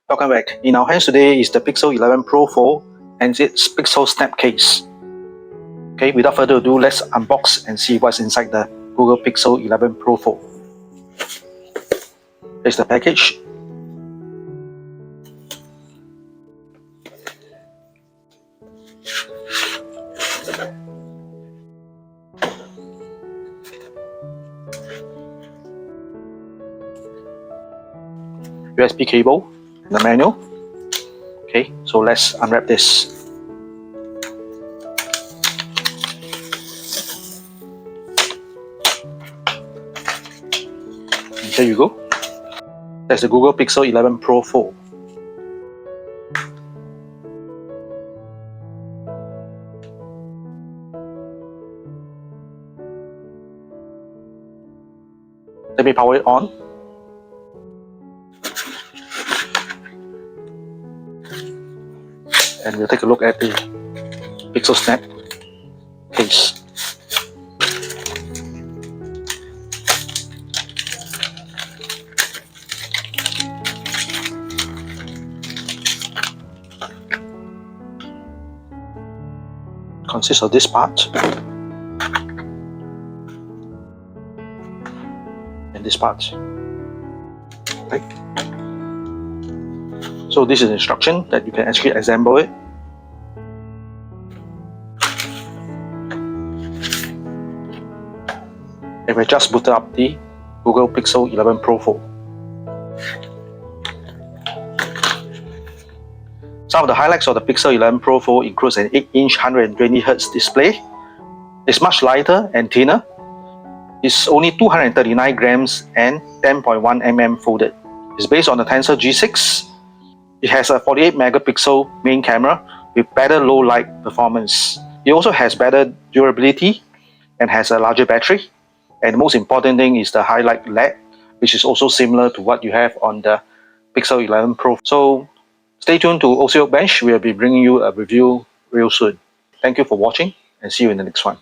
Welcome back. In our hands today is the Pixel 11 Pro 4 and its Pixel Snapcase. Okay, without further ado, let's unbox and see what's inside the Google Pixel 11 Pro 4. Here's the package. USB cable and the manual. Okay, so let's unwrap this. And here you go. That's the Google Pixel 11 Pro 4. Let me power it on. And we'll take a look at the Pixel Snap case. Consists of this part and this part. Right. So this is an instruction that you can actually assemble it. And we just booted up the Google Pixel 11 Pro 4. Some of the highlights of the Pixel 11 Pro 4 includes an 8-inch 120Hz display. It's much lighter and thinner. It's only 239 grams and 10.1 mm folded. It's based on the Tensor G6. It has a 48 megapixel main camera with better low light performance. It also has better durability and has a larger battery. And the most important thing is the highlight LED, which is also similar to what you have on the Pixel 11 Pro. So stay tuned to OC Workbench. We'll be bringing you a review real soon. Thank you for watching and see you in the next one.